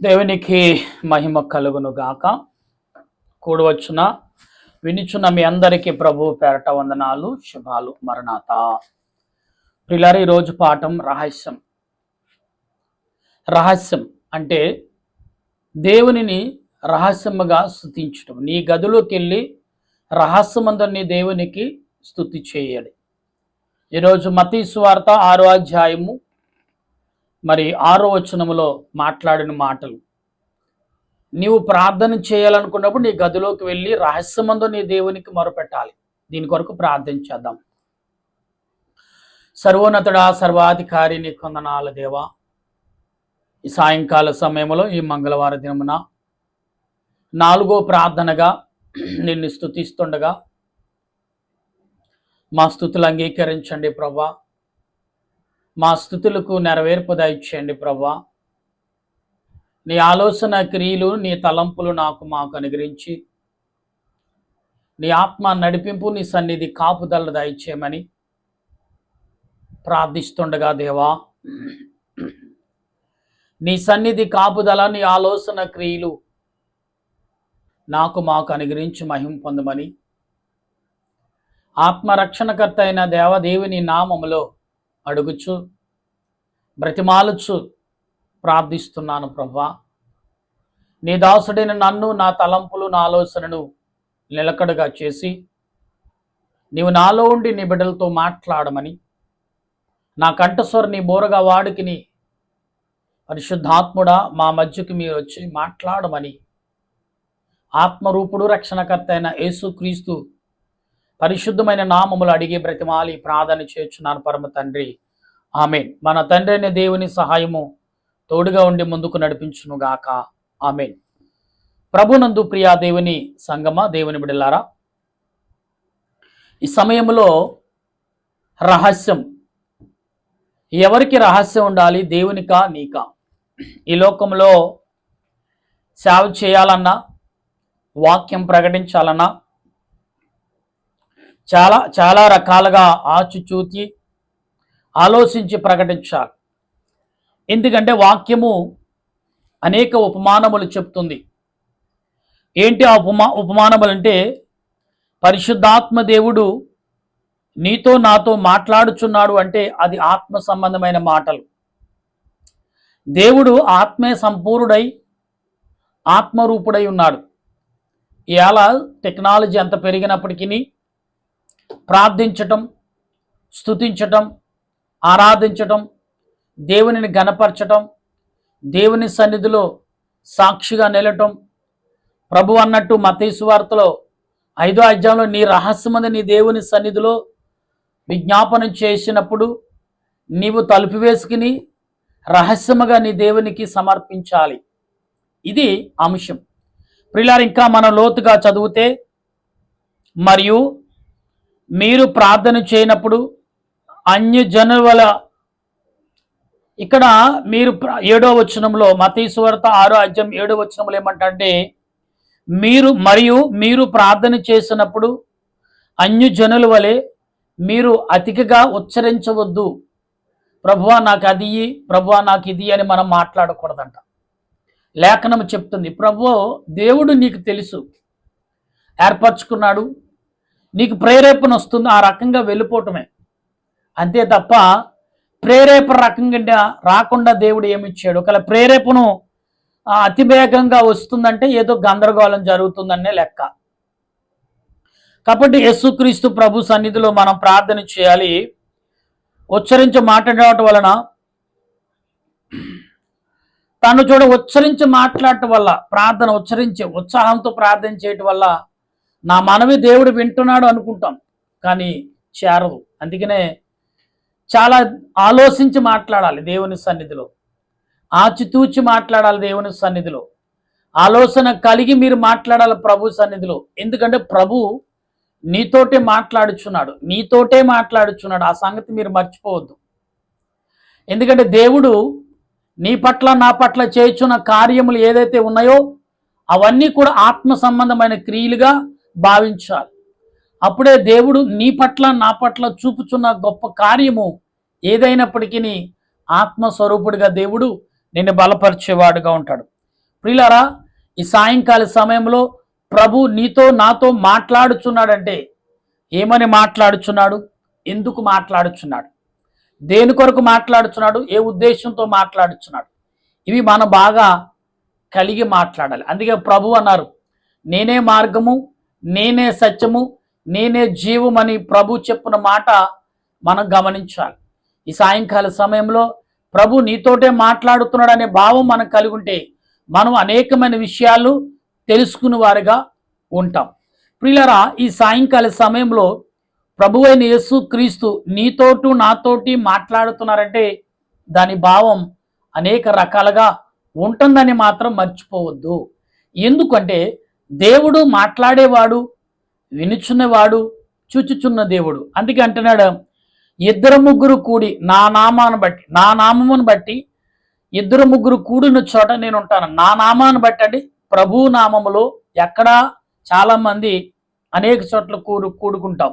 దేవునికి మహిమ కలుగును గాక. కూడవచ్చున వినిచున్న మీ అందరికీ ప్రభు పేరట వందనాలు, శుభాలు, మరణాత. ప్రియులారా, ఈరోజు పాఠం రహస్యం. రహస్యం అంటే దేవునిని రహస్యముగా స్తుతించడం. నీ గదిలోకి వెళ్ళి రహస్యమందు దేవునికి స్తుతి చేయాలి. ఈరోజు మత్తయి సువార్త 6వ అధ్యాయము 6వ వచనములో మాట్లాడిన మాటలు. నీవు ప్రార్థన చేయాలనుకున్నప్పుడు నీ గదిలోకి వెళ్ళి రహస్యమందు నీ దేవునికి మొరపెట్టాలి. దీని కొరకు ప్రార్థన చేద్దాం. సర్వోన్నతుడా, సర్వాధికారి, నీ కొందనాల దేవా, ఈ సాయంకాల సమయంలో ఈ మంగళవార దినమున 4వ ప్రార్థనగా నిన్ను స్తుతిస్తుండగా మా స్తుతులు అంగీకరించండి ప్రభా. మా స్తుతులకు నెరవేర్పు దయచేయండి ప్రభా. నీ ఆలోచన క్రియలు, నీ తలంపులు మాకు అనుగ్రహించి నీ ఆత్మ నడిపింపు, నీ సన్నిధి కాపుదల దయచేయమని ప్రార్థిస్తుండగా దేవా, నీ సన్నిధి కాపుదల, నీ ఆలోచన క్రియలు మాకు అనుగ్రహించి మహిమ పొందమని ఆత్మరక్షణకర్త అయిన దేవదేవుని నామములో అడుగుచు బ్రతిమాలుచు ప్రార్థిస్తున్నాను ప్రభా. నీ దాసుడైన నన్ను, నా తలంపులు, నా ఆలోచనను నిలకడగా చేసి నీవు నాలో ఉండి నీ బిడ్డలతో మాట్లాడమని, నా కంఠస్వరం నీ బోరగా వాడికిని పరిశుద్ధాత్ముడా మా మధ్యకి మీరు వచ్చి మాట్లాడమని ఆత్మరూపుడు రక్షణకర్త అయిన యేసుక్రీస్తు పరిశుద్ధమైన నామములు అడిగి బ్రతిమాలి ప్రార్థన చేస్తున్నాను పరమ తండ్రి, ఆమేన్. మన తండ్రి అయిన దేవుని సహాయము తోడుగా ఉండి ముందుకు నడిపించునుగాక, ఆమేన్. ప్రభునందు ప్రియా దేవుని సంగమా, దేవుని బిడ్డలారా, ఈ సమయంలో రహస్యం. ఎవరికి రహస్యం ఉండాలి? దేవునికా, నీకా? ఈ లోకంలో సేవ చేయాలన్నా, వాక్యం ప్రకటించాలన్నా చాలా చాలా రకాలుగా ఆచిచూచి ఆలోచించి ప్రకటించాలి. ఎందుకంటే వాక్యము అనేక ఉపమానములు చెప్తుంది. ఏంటి ఆ ఉపమానములు అంటే, పరిశుద్ధాత్మ దేవుడు నీతో నాతో మాట్లాడుచున్నాడు అంటే అది ఆత్మ సంబంధమైన మాటలు. దేవుడు ఆత్మే సంపూర్ణుడై ఆత్మరూపుడై ఉన్నాడు. ఇవాళ టెక్నాలజీ ఎంత పెరిగినప్పటికీ ప్రార్థించటం, స్తుతించటం, ఆరాధించటం, దేవునిని గణపరచటం, దేవుని సన్నిధిలో సాక్షిగా నిలటం, ప్రభు అన్నట్టు మత్తయి సువార్తలో 5వ అధ్యాయంలో నీ రహస్యమందు నీ దేవుని సన్నిధిలో విజ్ఞాపనం చేసినప్పుడు నీవు తలుపు వేసుకుని రహస్యముగా నీ దేవునికి సమర్పించాలి. ఇది అంశం. ప్రియులారా, ఇంకా మనం లోతుగా చదివితే, మరియు మీరు ప్రార్థన చేయనప్పుడు అన్యజనుల వల్ల, ఇక్కడ మీరు 7వ వచనంలో మత్తయి సువార్త 6వ అధ్యాయం 7వ వచనంలో ఏమంటే, మీరు ప్రార్థన చేసినప్పుడు అన్యజనుల వలె మీరు అతిగా ఉచ్చరించవద్దు. ప్రభువా నాకు అది, ప్రభువా నాకు ఇది అని మనం మాట్లాడకూడదంట. లేఖనం చెప్తుంది. ప్రభువా దేవుడు నీకు తెలుసు, ఏర్పరచుకున్నాడు, నీకు ప్రేరేపణ వస్తుంది, ఆ రకంగా వెళ్ళిపోవటమే అంతే తప్ప ప్రేరేపణ రకంగా రాకుండా దేవుడు ఏమిచ్చాడు? ఒకవేళ ప్రేరేపణ అతివేగంగా వస్తుందంటే ఏదో గందరగోళం జరుగుతుందనే లెక్క. కాబట్టి యేసుక్రీస్తు ప్రభు సన్నిధిలో మనం ప్రార్థన చేయాలి. ఉచ్చరించి మాట్లాడటం వలన, తను ఉచ్చరించి మాట్లాడటం వల్ల, ప్రార్థన ఉచ్చరించి ఉత్సాహంతో ప్రార్థన చేయటం వల్ల నా మనవి దేవుడు వింటున్నాడు అనుకుంటాం, కానీ చేరదు. అందుకనే చాలా ఆలోచించి మాట్లాడాలి దేవుని సన్నిధిలో, ఆచితూచి మాట్లాడాలి దేవుని సన్నిధిలో, ఆలోచన కలిగి మీరు మాట్లాడాలి ప్రభు సన్నిధిలో. ఎందుకంటే ప్రభు నీతోటే మాట్లాడుచున్నాడు. ఆ సంగతి మీరు మర్చిపోవద్దు. ఎందుకంటే దేవుడు నీ పట్ల నా పట్ల చేయుచున్న కార్యములు ఏదైతే ఉన్నాయో అవన్నీ కూడా ఆత్మ సంబంధమైన క్రియలుగా భావించాలి. అప్పుడే దేవుడు నీ పట్ల నా పట్ల చూపుచున్న గొప్ప కార్యము ఏదైనప్పటికీ ఆత్మస్వరూపుడిగా దేవుడు నిన్ను బలపరిచేవాడుగా ఉంటాడు. ప్రియులారా, ఈ సాయంకాల సమయంలో ప్రభు నీతో నాతో మాట్లాడుచున్నాడంటే ఏమని మాట్లాడుచున్నాడు? ఎందుకు మాట్లాడుచున్నాడు? దేని కొరకు మాట్లాడుచున్నాడు? ఏ ఉద్దేశంతో మాట్లాడుచున్నాడు? ఇవి మనం బాగా కలిగి మాట్లాడాలి. అందుకే ప్రభు అన్నారు, నేనే మార్గము, నేనే సత్యము, నేనే జీవమని ప్రభు చెప్పిన మాట మనం గమనించాలి. ఈ సాయంకాల సమయంలో ప్రభు నీతోటే మాట్లాడుతున్నాడు అనే భావం మనం కలిగి ఉంటే మనం అనేకమైన విషయాలు తెలుసుకునే వారిగా ఉంటాం. ప్రియులారా, ఈ సాయంకాల సమయంలో ప్రభువైన యేసు క్రీస్తు నీతోటు నాతోటి మాట్లాడుతున్నారంటే దాని భావం అనేక రకాలుగా ఉంటుందని మాత్రం మర్చిపోవద్దు. ఎందుకంటే దేవుడు మాట్లాడేవాడు, వినుచున్నవాడు, చూచుచున్న దేవుడు. అందుకే అంటున్నాడు, ఇద్దరు ముగ్గురు కూడి నా నామమును బట్టి ఇద్దరు ముగ్గురు కూడిన చోట నేను ఉంటాను. నా నామాన్ని బట్టి అంటే ప్రభు నామములో ఎక్కడా చాలా మంది అనేక చోట్ల కూడుకుంటాం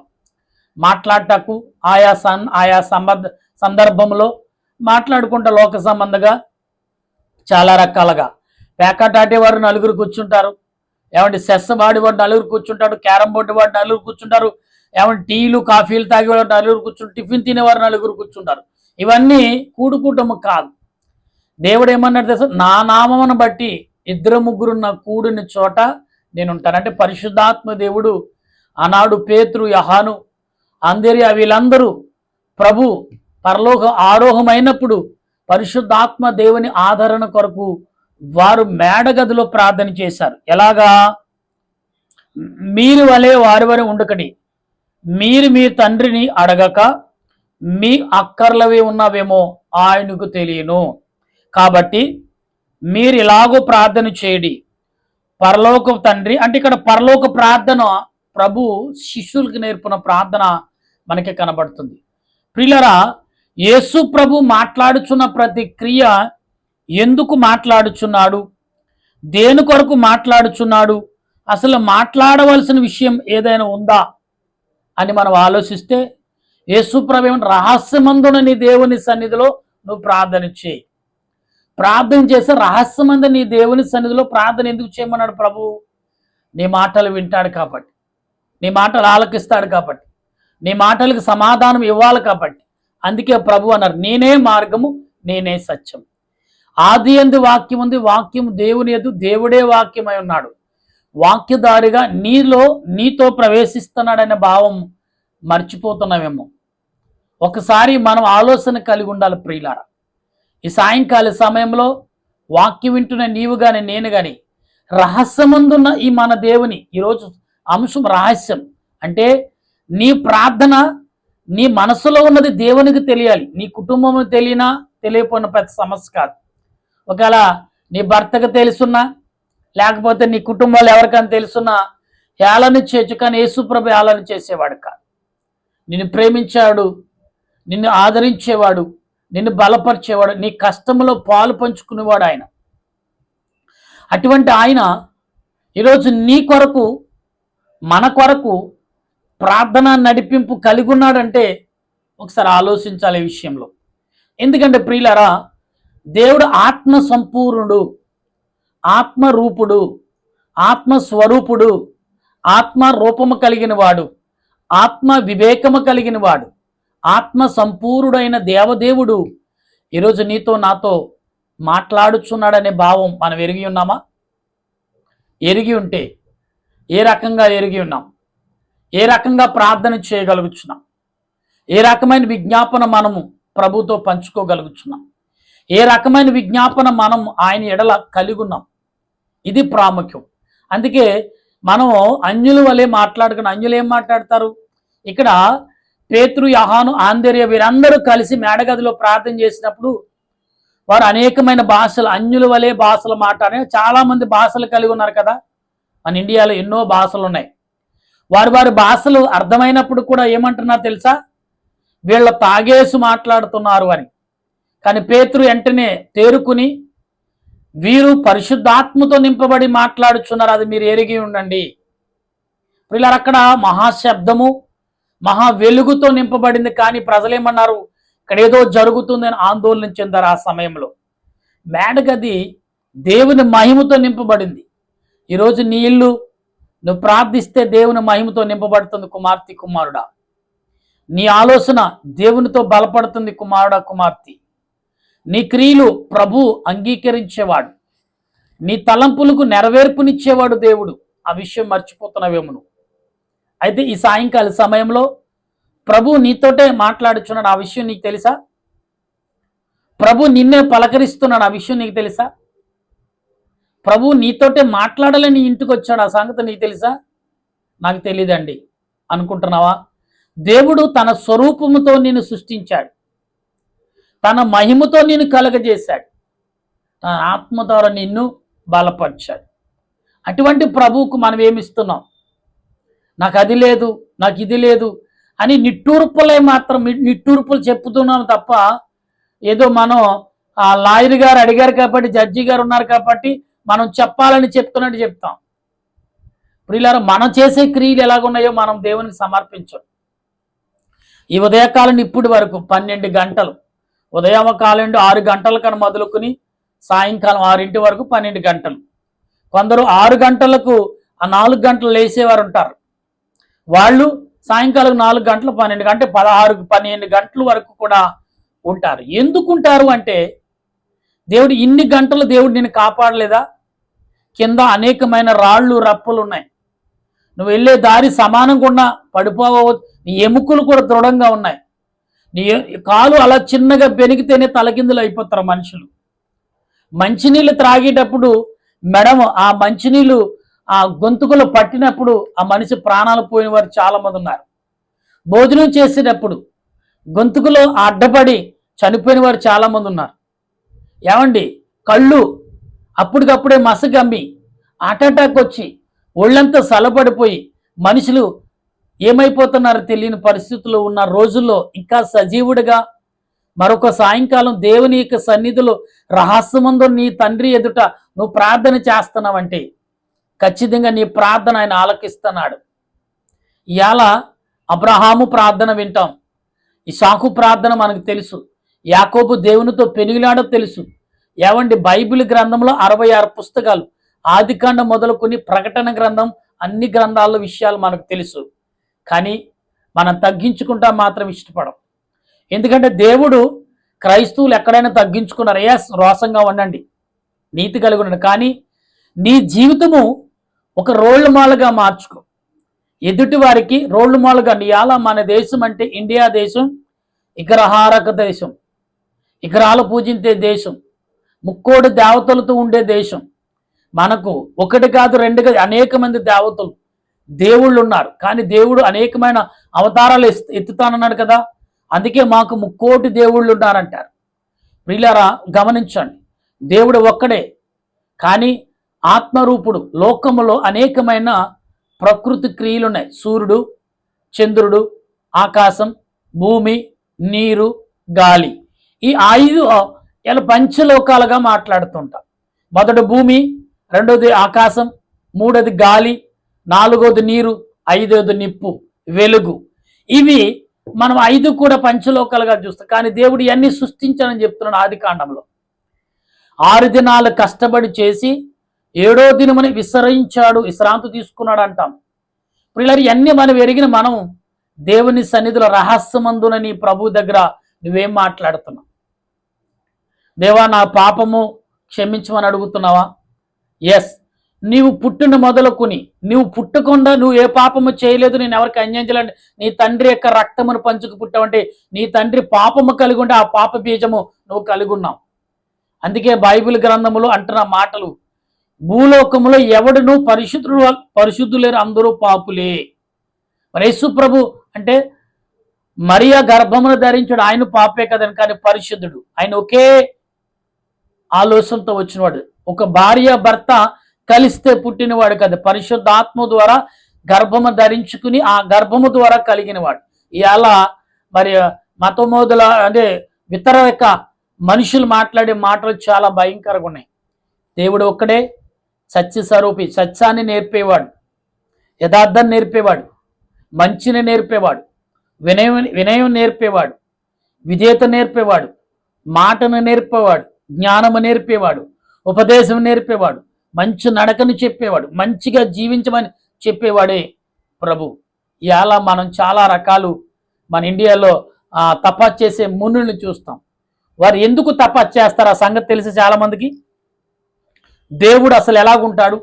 మాట్లాడటకు, ఆయా సందర్భంలో మాట్లాడుకుంటా లోక సంబంధంగా చాలా రకాలుగా. ప్యాకెట్ ఆడేవారు నలుగురు కూర్చుంటారు, ఏమంటే సెస్ వాడేవాడు నలుగురు కూర్చుంటాడు, క్యారం బోర్డు వాడు నలుగురు కూర్చుంటారు, ఏమంటే టీలు కాఫీలు తాగేవాడు నలుగురు కూర్చుంటారు, టిఫిన్ తినేవారు నలుగురు కూర్చుంటారు. ఇవన్నీ కూడుకుంటాము కాదు. దేవుడు ఏమన్నాడు తెలుసా? నా నామమును బట్టి ఇద్దరు ముగ్గురున్న కూడిన చోట నేను ఉంటాను. అంటే పరిశుద్ధాత్మ దేవుడు ఆనాడు పేతురు, యోహాను, అందరియా వీళ్ళందరూ ప్రభు పరలోక ఆరోహమైనప్పుడు పరిశుద్ధాత్మ దేవుని ఆదరణ కొరకు వారు మేడగదిలో ప్రార్థన చేశారు. ఎలాగా? మీరు వలె వారి వరే ఉండకడి, మీరు మీ తండ్రిని అడగక మీ అక్కర్లవి ఉన్నవేమో ఆయనకు తెలియను, కాబట్టి మీరు ఇలాగో ప్రార్థన చేయడి, పరలోక తండ్రి. అంటే ఇక్కడ పరలోక ప్రార్థన ప్రభు శిష్యులకు నేర్పిన ప్రార్థన మనకి కనబడుతుంది. ప్రియులరా, యేసు ప్రభు మాట్లాడుచున్న ప్రతి క్రియ ఎందుకు మాట్లాడుచున్నాడు, దేని కొరకు మాట్లాడుచున్నాడు, అసలు మాట్లాడవలసిన విషయం ఏదైనా ఉందా అని మనం ఆలోచిస్తే, యేసు ప్రభు ఏమంటే రహస్యమందున నీ దేవుని సన్నిధిలో నువ్వు ప్రార్థన చేయి. ప్రార్థన చేస్తే రహస్యమందు నీ దేవుని సన్నిధిలో ప్రార్థన ఎందుకు చేయమన్నాడు ప్రభు? నీ మాటలు వింటాడు కాబట్టి, నీ మాటలు ఆలకిస్తాడు కాబట్టి, నీ మాటలకు సమాధానం ఇవ్వాలి కాబట్టి. అందుకే ప్రభు అన్నారు, నేనే మార్గము, నేనే సత్యం. ఆది యందు వాక్యం ఉంది, వాక్యం దేవుని యందు, దేవుడే వాక్యమై ఉన్నాడు. వాక్యదారిగా నీతో ప్రవేశిస్తున్నాడనే భావం మర్చిపోతున్నామేమో. ఒకసారి మనం ఆలోచన కలిగి ఉండాలి ప్రియులారా. ఈ సాయంకాల సమయంలో వాక్యం వింటున్న నీవు కానీ నేను కానీ రహస్యమందున్న ఈ మన దేవుని, ఈరోజు అంశం రహస్యం అంటే నీ ప్రార్థన నీ మనసులో ఉన్నది దేవునికి తెలియాలి. నీ కుటుంబం తెలియపోయిన పెద్ద సమస్య కాదు. ఒకవేళ నీ భర్తకు తెలుసున్నా, లేకపోతే నీ కుటుంబాలు ఎవరికైనా తెలుసున్నా ఏళన చేయొచ్చు, కానీ యేసుప్రభు ఏళన చేసేవాడు కాదు. నిన్ను ప్రేమించాడు, నిన్ను ఆదరించేవాడు, నిన్ను బలపరిచేవాడు, నీ కష్టంలో పాలు పంచుకునేవాడు ఆయన. అటువంటి ఆయన ఈరోజు నీ కొరకు, మన కొరకు ప్రార్థన నడిపింపు కలిగి ఉన్నాడంటే ఒకసారి ఆలోచించాలి ఈ విషయంలో. ఎందుకంటే ప్రియులారా, దేవుడు ఆత్మ సంపూర్ణుడు, ఆత్మరూపుడు, ఆత్మస్వరూపుడు, ఆత్మ రూపము కలిగిన వాడు, ఆత్మ వివేకము కలిగిన వాడు, ఆత్మ సంపూర్ణుడైన దేవదేవుడు ఈరోజు నీతో నాతో మాట్లాడుచున్నాడనే భావం మనం ఎరిగి ఉన్నామా? ఎరిగి ఉంటే ఏ రకంగా ఎరిగి ఉన్నాం? ఏ రకంగా ప్రార్థన చేయగలుగుతున్నాం? ఏ రకమైన విజ్ఞాపన మనము ప్రభుతో పంచుకోగలుగుతున్నాం? ఏ రకమైన విజ్ఞాపన మనం ఆయన ఎడల కలిగి ఉన్నాం? ఇది ప్రాముఖ్యం. అందుకే మనం అన్యుల వలె మాట్లాడుకుని, అన్యులు ఏం మాట్లాడతారు? ఇక్కడ పేతురు, యోహాను, ఆంద్రేయ వీరందరూ కలిసి మేడగదిలో ప్రార్థన చేసినప్పుడు వారు అనేకమైన భాషలు, అన్యుల వలె భాషలు మాట్లాడే, చాలా మంది భాషలు కలిగి ఉన్నారు కదా. మన ఇండియాలో ఎన్నో భాషలు ఉన్నాయి. వారి భాషలు అర్థమైనప్పుడు కూడా ఏమంటున్నారు తెలుసా? వీళ్ళ తాగేసి మాట్లాడుతున్నారు అని. కానీ పేతురు వెంటనే తేరుకుని, వీరు పరిశుద్ధాత్మతో నింపబడి మాట్లాడుచున్నారు, అది మీరు ఎరిగి ఉండండి. వీళ్ళ అక్కడ మహాశబ్దము, మహా వెలుగుతో నింపబడింది. కానీ ప్రజలేమన్నారు? ఇక్కడ ఏదో జరుగుతుందని ఆందోళన చెందారు. ఆ సమయంలో మేడగది దేవుని మహిమతో నింపబడింది. ఈరోజు నీ ఇల్లు నువ్వు ప్రార్థిస్తే దేవుని మహిమతో నింపబడుతుంది. కుమార్తె, కుమారుడా, నీ ఆలోచన దేవునితో బలపడుతుంది. కుమారుడా, కుమార్తె, నీ క్రియలు ప్రభు అంగీకరించేవాడు, నీ తలంపులకు నెరవేర్పునిచ్చేవాడు దేవుడు. ఆ విషయం మర్చిపోతున్నావేమో నువ్వు. అయితే ఈ సాయంకాల సమయంలో ప్రభు నీతోటే మాట్లాడుచున్నాడు. ఆ విషయం నీకు తెలుసా? ప్రభు నిన్నే పలకరిస్తున్నాడు. ఆ విషయం నీకు తెలుసా? ప్రభు నీతోటే మాట్లాడాలని ఇంటికి వచ్చాడు. ఆ సంగతి నీకు తెలుసా? నాకు తెలియదండి అనుకుంటున్నావా? దేవుడు తన స్వరూపముతో నిన్ను సృష్టించాడు, తన మహిమతో నిన్ను కలగజేశాడు, తన ఆత్మ ద్వారా నిన్ను బలపరిచాడు. అటువంటి ప్రభువుకు మనం ఏమిస్తున్నాం? నాకు అది లేదు, నాకు ఇది లేదు అని నిట్టూర్పులు చెప్పుతున్నాం తప్ప, ఏదో మనం ఆ లాయర్ గారు అడిగారు కాబట్టి, జడ్జి గారు ఉన్నారు కాబట్టి మనం చెప్పాలని చెప్తున్నట్టు చెప్తాం. ప్రియులారా, మనం చేసే క్రియలు ఎలాగున్నాయో మనం దేవునికి సమర్పించం. ఈ ఉదయకాలం ఇప్పటి వరకు 12 గంటలు, ఉదయం కాలం 6 గంటల కన్నా మొదలుకొని సాయంకాలం 6 వరకు 12 గంటలు. కొందరు 6 గంటలకు 4 గంటలు లేచేవారు ఉంటారు. వాళ్ళు సాయంకాలం 4 గంటలు 12 గంటలు 16-12 గంటల వరకు కూడా ఉంటారు. ఎందుకుంటారు అంటే, దేవుడు ఇన్ని గంటలు దేవుడు నిన్ను కాపాడలేదా? కింద అనేకమైన రాళ్ళు రప్పలు ఉన్నాయి, నువ్వు వెళ్ళే దారి సమానంగా ఉన్నా పడిపోవచ్చు. నీ ఎముకలు కూడా దృఢంగా ఉన్నాయి. నీ కాలు అలా చిన్నగా బెనికితేనే తలకిందులు అయిపోతారు మనుషులు. మంచినీళ్ళు త్రాగేటప్పుడు ఆ మంచినీళ్ళు ఆ గొంతుకులో పట్టినప్పుడు ఆ మనిషి ప్రాణాలు పోయిన వారు చాలా మంది ఉన్నారు. భోజనం చేసేటప్పుడు గొంతుకులో అడ్డపడి చనిపోయిన వారు చాలా మంది ఉన్నారు. ఏమండి, కళ్ళు అప్పటికప్పుడే మసగమ్మి హార్ట్ అటాక్ వచ్చి ఒళ్ళంతా సలపడిపోయి మనుషులు ఏమైపోతున్నారో తెలియని పరిస్థితుల్లో ఉన్న రోజుల్లో ఇంకా సజీవుడిగా మరొక సాయంకాలం దేవుని యొక్క సన్నిధిలో రహస్యమందు నీ తండ్రి ఎదుట నువ్వు ప్రార్థన చేస్తున్నావంటే ఖచ్చితంగా నీ ప్రార్థన ఆయన ఆలకిస్తున్నాడు. ఇవాళ అబ్రహాము ప్రార్థన వింటాం, ఇస్సాకు ప్రార్థన మనకు తెలుసు, యాకోబు దేవునితో పెనుగులాడో తెలుసు. ఏవండి, బైబిల్ గ్రంథంలో 66 పుస్తకాలు, ఆదికాండం మొదలుకొని ప్రకటన గ్రంథం, అన్ని గ్రంథాల విషయాలు మనకు తెలుసు. కానీ మనం తగ్గించుకుంటా మాత్రం ఇష్టపడం. ఎందుకంటే దేవుడు క్రైస్తవులు ఎక్కడైనా తగ్గించుకున్నారు, రోసంగా ఉండండి, నీతి కలిగి ఉండండి, కానీ నీ జీవితము ఒక రోల్ మోడల్గా మార్చుకో. ఎదుటి వారికి రోల్ మోడల్గా. ఇవాళ మన దేశం అంటే ఇండియా దేశం విగ్రహారక దేశం, విగ్రహాలు పూజించే దేశం, ముక్కోటి దేవతలతో ఉండే దేశం. మనకు ఒకటి కాదు, 2 కాదు, అనేక మంది దేవతలు, దేవుళ్ళు ఉన్నారు. కానీ దేవుడు అనేకమైన అవతారాలు ఎత్తుతానన్నాడు కదా, అందుకే మాకు ముక్కోటి దేవుళ్ళు ఉన్నారంటారు. ప్రియులారా, గమనించండి, దేవుడు ఒక్కడే, కానీ ఆత్మరూపుడు. లోకములో అనేకమైన ప్రకృతి క్రియలు ఉన్నాయి. సూర్యుడు, చంద్రుడు, ఆకాశం, భూమి, నీరు, గాలి. ఈ 5 ఇలా పంచలోకాలుగా మాట్లాడుతుంటాం. మొదటి భూమి, రెండోది ఆకాశం, మూడోది గాలి, 4వది నీరు, 5వది నిప్పు, వెలుగు. ఇవి మనం 5 కూడా పంచలోకాలుగా చూస్తాం. కానీ దేవుడు ఇవన్నీ సృష్టించానని చెప్తున్నాడు ఆదికాండంలో. 6 దినాలు కష్టపడి చేసి 7వ దినమని విశ్రయించాడు, విశ్రాంతి తీసుకున్నాడు అంటాం. ప్రియులారా, ఇవన్నీ మనం ఎరిగిన మనం దేవుని సన్నిధిలో రహస్యమందునని ప్రభు దగ్గర నువ్వేం మాట్లాడుతున్నావు? దేవా, నా పాపము క్షమించమని అడుగుతున్నావా? ఎస్. నీవు పుట్టిన మొదలుకొని నువ్వు పుట్టకుండా నువ్వు ఏ పాపము చేయలేదు, నేను ఎవరికి అన్యాయం చేయలేదు, నీ తండ్రి యొక్క రక్తమును పంచుకు పుట్టావంటే నీ తండ్రి పాపము కలిగి ఉంటే ఆ పాప బీజము నువ్వు కలిగి ఉన్నావు. అందుకే బైబిల్ గ్రంథములో అంటున్న మాటలు, భూలోకములో ఎవడును పరిశుద్ధులేరు, అందరూ పాపులే. మరి యేసు ప్రభు అంటే మరియా గర్భమును ధరించాడు, ఆయన పాపే కదని, కానీ పరిశుద్ధుడు. ఆయన ఒకే ఆలోచనతో వచ్చినవాడు, ఒక భార్య భర్త కలిస్తే పుట్టినవాడు కదా, పరిశుద్ధాత్మ ద్వారా గర్భము ధరించుకుని ఆ గర్భము ద్వారా కలిగినవాడు. ఇవాళ మరి మతమోదుల అంటే వ్యతిరేక మనుషులు మాట్లాడే మాటలు చాలా భయంకరంగా ఉన్నాయి. దేవుడు ఒక్కడే సత్య స్వరూపి, సత్యాన్ని నేర్పేవాడు, యథార్థాన్ని నేర్పేవాడు, మంచిని నేర్పేవాడు, వినయం నేర్పేవాడు, విధేయత నేర్పేవాడు, మాటను నేర్పేవాడు, జ్ఞానము నేర్పేవాడు, ఉపదేశం నేర్పేవాడు, మంచి నడకను చెప్పేవాడు, మంచిగా జీవించమని చెప్పేవాడే ప్రభు. ఇలా మనం చాలా రకాలు మన ఇండియాలో తపస్సు చేసే మునుల్ని చూస్తాం. వారు ఎందుకు తపస్సు చేస్తారు ఆ సంగతి తెలిసి చాలామందికి. దేవుడు అసలు ఎలాగుంటాడు,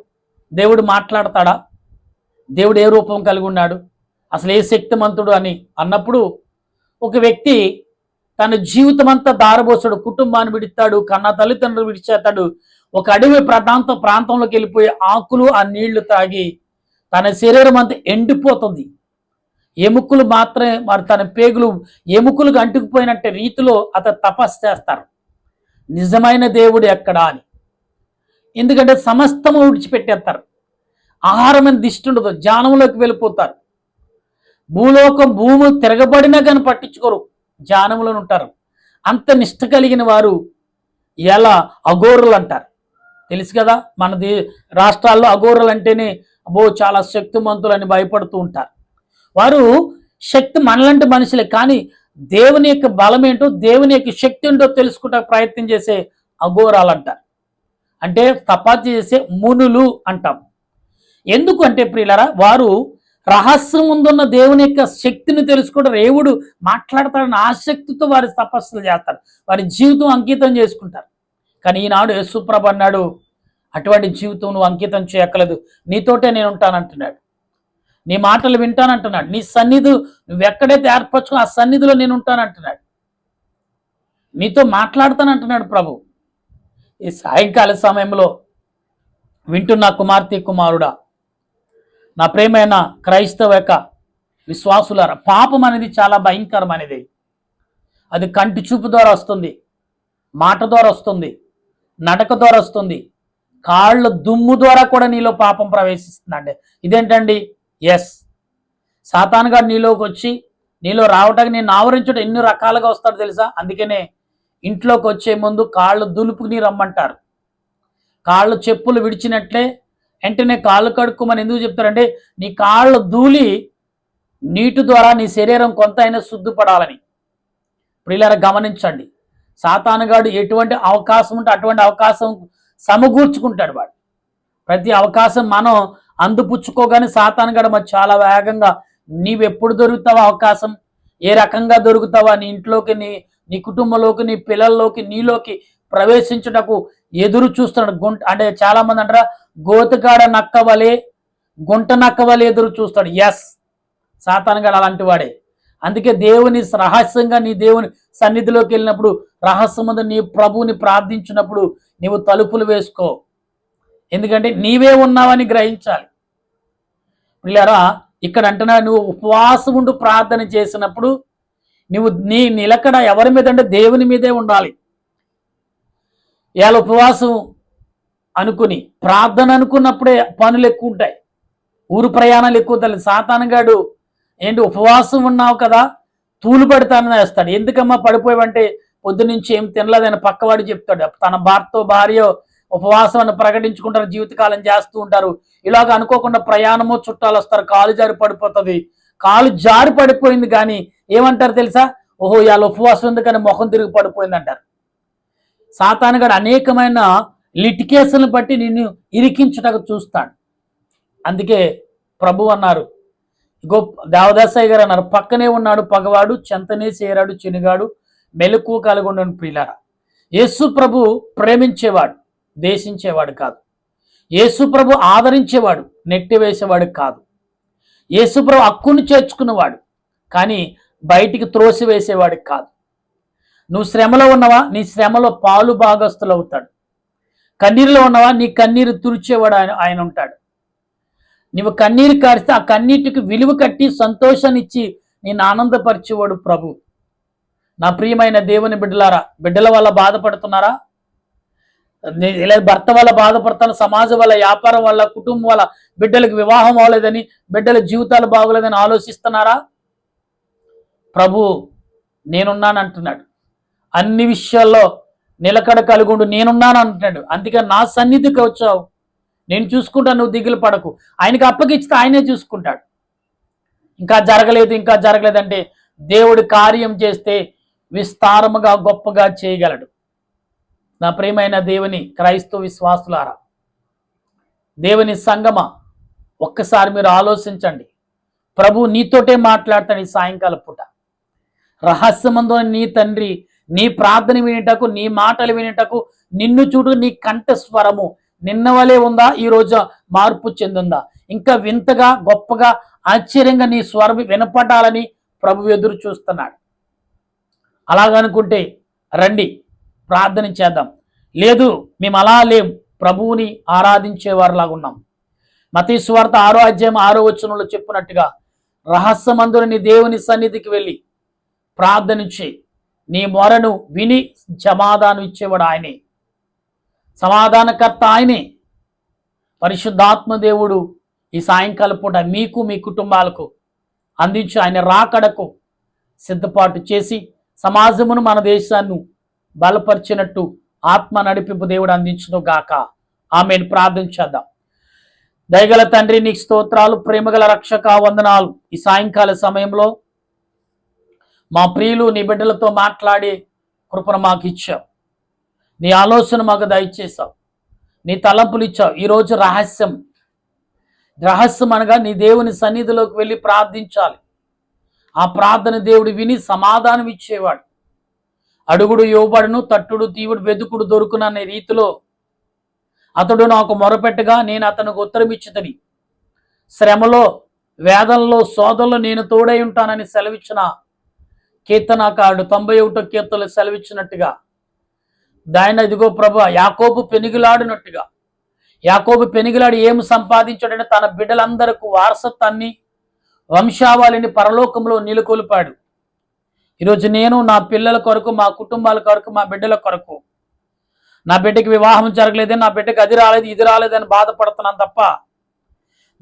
దేవుడు మాట్లాడతాడా, దేవుడు ఏ రూపం కలిగి ఉన్నాడు, అసలు ఏ శక్తిమంతుడు అని అన్నప్పుడు ఒక వ్యక్తి తన జీవితం అంతా దారబోసాడు, కుటుంబాన్ని విడిస్తాడు, కన్న తల్లిదండ్రులు విడిచేస్తాడు, ఒక అడవి ప్రాంతంలోకి వెళ్ళిపోయి ఆకులు ఆ నీళ్లు తాగి తన శరీరం అంతా ఎండిపోతుంది. ఎముకలు మాత్రమే మరి తన పేగులు ఎముకలకు అంటుకుపోయినట్టే రీతిలో అతను తపస్సు చేస్తారు. నిజమైన దేవుడు ఎక్కడా అని. ఎందుకంటే సమస్తము విడిచిపెట్టేస్తారు. ఆహారం అని దిష్టి ఉండదు, ధ్యానంలోకి వెళ్ళిపోతారు. భూమి తిరగబడినా కానీ పట్టించుకోరు, ధ్యానంలో ఉంటారు. అంత నిష్ట కలిగిన వారు ఎలా అఘోరులు అంటారు. తెలుసు కదా, మన రాష్ట్రాల్లో అఘోరులు అంటేనే అబ్బో చాలా శక్తిమంతులని భయపడుతూ ఉంటారు. వారు శక్తి మనలాంటి మనుషులే, కానీ దేవుని యొక్క బలం ఏంటో, దేవుని యొక్క శక్తి ఏంటో తెలుసుకుంటా ప్రయత్నం చేసే అఘోరాలు అంటారు. అంటే తపస్సు చేసే మునులు అంటాం. ఎందుకు అంటే ప్రియులారా, వారు రహస్యం ముందున్న దేవుని యొక్క శక్తిని తెలుసుకుంటారు. దేవుడు మాట్లాడతాడని ఆసక్తితో వారి తపస్సులు చేస్తారు, వారి జీవితం అంకితం చేసుకుంటారు. కానీ ఈనాడు యేసుప్రభు అన్నాడు, అటువంటి జీవితం నువ్వు అంకితం చేయక్కలేదు, నీతోటే నేను ఉంటానంటున్నాడు, నీ మాటలు వింటానంటున్నాడు, నీ సన్నిధి నువ్వెక్కడైతే ఏర్పరచుకో ఆ సన్నిధిలో నేను ఉంటానంటున్నాడు, నీతో మాట్లాడతానంటున్నాడు ప్రభు. ఈ సాయంకాల సమయంలో వింటున్న కుమార్తె కుమారుడా, నా ప్రేమైన క్రైస్తవ యొక్క విశ్వాసులారా, పాపం అనేది చాలా భయంకరమైనది. అది కంటి చూపు ద్వారా వస్తుంది, మాట ద్వారా వస్తుంది, నడక ద్వారా వస్తుంది, కాళ్ళ దుమ్ము ద్వారా కూడా నీలో పాపం ప్రవేశిస్తుందండి. ఇదేంటండి? ఎస్, సాతానుగాడు నీలోకి వచ్చి నీలో రావటానికి నేను ఆవరించడం ఎన్ని రకాలుగా వస్తాడు తెలుసా. అందుకనే ఇంట్లోకి వచ్చే ముందు కాళ్ళు దులుపుకుని రమ్మంటారు. కాళ్ళు చెప్పులు విడిచినట్లే వెంటనే కాళ్ళు కడుక్కోమని ఎందుకు చెప్తారంటే, నీ కాళ్ళు ధూళి నీటి ద్వారా నీ శరీరం కొంత అయినా శుద్ధిపడాలని. ప్రియులారా గమనించండి, సాతానుగాడు ఎటువంటి అవకాశం ఉంటే అటువంటి అవకాశం సమకూర్చుకుంటాడు. వాడు ప్రతి అవకాశం మనం అందిపుచ్చుకోగానే సాతానుగాడు మరి చాలా వేగంగా నీవెప్పుడు దొరుకుతావా అవకాశం, ఏ రకంగా దొరుకుతావా, నీ ఇంట్లోకి నీ కుటుంబంలోకి నీ పిల్లల్లోకి నీలోకి ప్రవేశించుటకు ఎదురు చూస్తున్నాడు. అంటే చాలా మంది అంటారా, గోతుకాడ నక్కవలే గుంట నక్కవలే ఎదురు చూస్తాడు. ఎస్, సాతానుగాడు అలాంటి వాడే. అందుకే దేవుని రహస్యంగా నీ దేవుని సన్నిధిలోకి వెళ్ళినప్పుడు, రహస్యముందు నీ ప్రభువుని ప్రార్థించినప్పుడు నీవు తలుపులు వేసుకో. ఎందుకంటే నీవే ఉన్నావని గ్రహించాలి. పిల్లరా ఇక్కడ అంటున్నా, నువ్వు ఉపవాసం ఉండి ప్రార్థన చేసినప్పుడు నువ్వు నీ నిలకడ ఎవరి మీద అంటే దేవుని మీదే ఉండాలి. ఇవాళ ఉపవాసం అనుకుని ప్రార్థన అనుకున్నప్పుడే పనులు ఎక్కువ ఉంటాయి, ఊరు ప్రయాణాలు ఎక్కువ తల్లి. సాతానుగాడు ఏంటి, ఉపవాసం ఉన్నావు కదా తూలు పడతానని వేస్తాడు. ఎందుకమ్మా పడిపోయావంటే, పొద్దునుంచి ఏం తినలేదని పక్కవాడు చెప్తాడు. తన భార్య ఉపవాసం అని ప్రకటించుకుంటారు, జీవితకాలం చేస్తూ ఉంటారు. ఇలాగ అనుకోకుండా ప్రయాణము చుట్టాలు వస్తారు, కాలు జారి పడిపోతుంది. కాలు జారి పడిపోయింది కానీ ఏమంటారు తెలుసా, ఓహో ఇవాళ ఉపవాసం ఎందుకని ముఖం తిరిగి పడిపోయింది అంటారు. సాతానుగాడు అనేకమైన లిటికేషన్లు బట్టి నిన్ను ఇరికించుటకు చూస్తాడు. అందుకే ప్రభు అన్నారు, దేవదాసయ్య గారు అన్నారు, పక్కనే ఉన్నాడు పగవాడు, చెంతనే చేరాడు చెనుగాడు, మెలకువ కలుగుండని ప్రియులారా. యేసు ప్రభు ప్రేమించేవాడు, దేశించేవాడు కాదు. యేసు ప్రభు ఆదరించేవాడు, నెట్టివేసేవాడు కాదు. యేసు ప్రభు హక్కును చేర్చుకున్నవాడు, కానీ బయటికి త్రోసివేసేవాడు కాదు. నువ్వు శ్రమలో ఉన్నవా, నీ శ్రమలో పాలు భాగస్తులు అవుతాడు. కన్నీరులో ఉన్నవా, నీ కన్నీరు తుడిచేవాడు ఆయన ఉంటాడు. నువ్వు కన్నీరు కారిస్తే ఆ కన్నీటికి విలువ కట్టి సంతోషాన్ని ఇచ్చి నేను ఆనందపరిచేవాడు ప్రభు. నా ప్రియమైన దేవుని బిడ్డలారా, బిడ్డల వల్ల బాధపడుతున్నారా, లేదా భర్త వల్ల బాధపడతాను, సమాజం వల్ల, వ్యాపారం వల్ల, కుటుంబం వల్ల బిడ్డలకు వివాహం అవ్వలేదని, బిడ్డల జీవితాలు బాగోలేదని ఆలోచిస్తున్నారా? ప్రభు నేనున్నాను అంటున్నాడు. అన్ని విషయాల్లో నిలకడ కలుగుండు, నేనున్నాను అంటున్నాడు. అందుకే నా సన్నిధికి వచ్చావు, నేను చూసుకుంటా, నువ్వు దిగులు పడకు. ఆయనకి అప్పగిస్తే ఆయనే చూసుకుంటాడు. ఇంకా జరగలేదంటే దేవుడు కార్యం చేస్తే విస్తారముగా గొప్పగా చేయగలడు. నా ప్రియమైన దేవుని క్రైస్తవ విశ్వాసులారా, దేవుని సంగమ, ఒక్కసారి మీరు ఆలోచించండి. ప్రభు నీతోటే మాట్లాడతాడు ఈ సాయంకాల పూట. రహస్యమందు నీ తండ్రి నీ ప్రార్థన వినేటకు, నీ మాటలు వినేటకు, నిన్ను చూడు నీ కంఠ స్వరము నిన్న వలే ఉందా, ఈరోజు మార్పు చెందుందా, ఇంకా వింతగా గొప్పగా ఆశ్చర్యంగా నీ స్వరం వినపడాలని ప్రభు ఎదురు చూస్తున్నాడు. అలాగనుకుంటే రండి ప్రార్థన చేద్దాం. లేదు మేము అలా లేం, ప్రభువుని ఆరాధించేవారిలాగా ఉన్నాం. మత్తయి సువార్త 6వ అధ్యాయం 6వ వచనంలో చెప్పినట్టుగా రహస్యమందున నీ దేవుని సన్నిధికి వెళ్ళి ప్రార్థన చేయి. నీ మొరను విని సమాధానం ఇచ్చేవాడు ఆయనే, సమాధానకర్త ఆయనే. పరిశుద్ధాత్మ దేవుడు ఈ సాయంకాల పూట మీకు మీ కుటుంబాలకు అందించి ఆయన రాకడకు సిద్ధపాటు చేసి సమాజమును మన దేశాన్ని బలపరిచినట్టు ఆత్మ నడిపింపు దేవుడు అందించును గాక. ఆమెను ప్రార్థన చేద్దాం. దయగల తండ్రి నీకు స్తోత్రాలు, ప్రేమగల రక్షక వందనాలు. ఈ సాయంకాల సమయంలో మా ప్రియులు నీ బిడ్డలతో మాట్లాడి కృపను మాకు ఇచ్చావు, నీ ఆలోచన మాకు దయచేసావు, నీ తలంపులు ఇచ్చావు. ఈరోజు రహస్యం అనగా నీ దేవుని సన్నిధిలోకి వెళ్ళి ప్రార్థించాలి. ఆ ప్రార్థన దేవుడు విని సమాధానం ఇచ్చేవాడు. అడుగుడు ఇవ్వబడును, తట్టుడు తీవుడు, వెదుకుడు దొరుకును అనే రీతిలో అతడు నాకు మొరపెట్టగా నేను అతనికి ఉత్తరం ఇచ్చితిని. శ్రమలో, వేదనలో, శోధనలో నేను తోడై ఉంటానని సెలవిచ్చిన కీర్తనకారుడు 91వ కీర్తనలో సెలవిచ్చినట్టుగా దాని ఇదిగో ప్రభు యాకోబు పెనుగులాడినట్టుగా, యాకోబు పెనుగులాడి ఏమి సంపాదించాడంటే తన బిడ్డలందరకు వారసత్వాన్ని, వంశావళిని పరలోకంలో నెలకొల్పాడు. ఈరోజు నేను నా పిల్లల కొరకు, మా కుటుంబాల కొరకు, మా బిడ్డల కొరకు, నా బిడ్డకి వివాహం జరగలేదని, నా బిడ్డకి అది రాలేదు ఇది రాలేదని బాధపడుతున్నాను తప్ప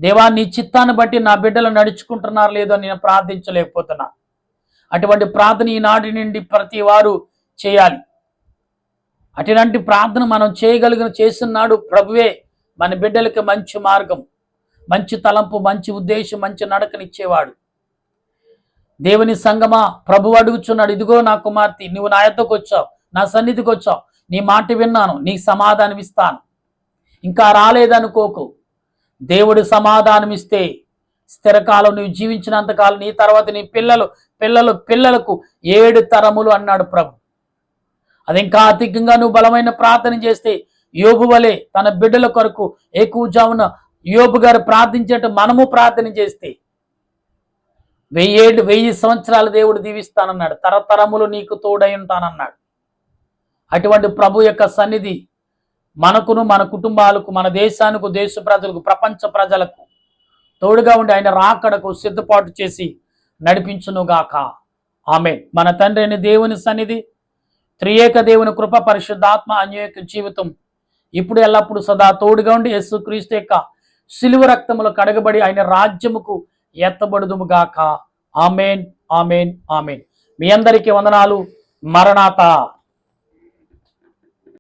దేవా నీ చిత్తాన్ని బట్టి నా బిడ్డలు నడుచుకుంటున్నారు లేదో నేను ప్రార్థించలేకపోతున్నా. అటువంటి ప్రార్థన ఈనాటి నుండి ప్రతి వారు చేయాలి. అటువంటి ప్రార్థన మనం చేస్తున్నాడు ప్రభువే మన బిడ్డలకి మంచి మార్గం, మంచి తలంపు, మంచి ఉద్దేశం, మంచి నడకనిచ్చేవాడు. దేవుని సంగమా, ప్రభు అడుగుచున్నాడు, ఇదిగో నా కుమార్తె, నువ్వు నా యొద్దకు వచ్చావు, నా సన్నిధికి వచ్చావు, నీ మాట విన్నాను, నీకు సమాధానం ఇస్తాను. ఇంకా రాలేదనుకోకు. దేవుడు సమాధానం ఇస్తే స్థిరకాలం నువ్వు జీవించినంతకాలం, నీ తర్వాత నీ పిల్లలకు 7 తరములు అన్నాడు ప్రభు. అది ఇంకా అధికంగా నువ్వు బలమైన ప్రార్థన చేస్తే యోబు వలె తన బిడ్డల కొరకు ఎక్కువజామున యోబు గారు ప్రార్థించేట మనము ప్రార్థన చేస్తే 1000 సంవత్సరాలు దేవుడు దీవిస్తానన్నాడు. తరతరములు నీకు తోడై ఉంటానన్నాడు. అటువంటి ప్రభు యొక్క సన్నిధి మనకును, మన కుటుంబాలకు, మన దేశానికి, దేశ ప్రజలకు, ప్రపంచ ప్రజలకు తోడుగా ఉండి ఆయన రాకడకు సిద్ధపాటు చేసి నడిపించునుగాక. ఆమేన్. మన తండ్రి అయిన దేవుని సన్నిధి, త్రియేక దేవుని కృప, పరిశుద్ధాత్మ అన్యోన్య జీవితం ఇప్పుడు ఎల్లప్పుడు సదా తోడుగా ఉండి యేసుక్రీస్తు యొక్క శిలువ రక్తములో కడగబడి ఆయన రాజ్యముకు ఎత్తబడుదుముగాక. ఆమేన్, ఆమేన్, ఆమేన్. మీ అందరికీ వందనాలు. మరణాత.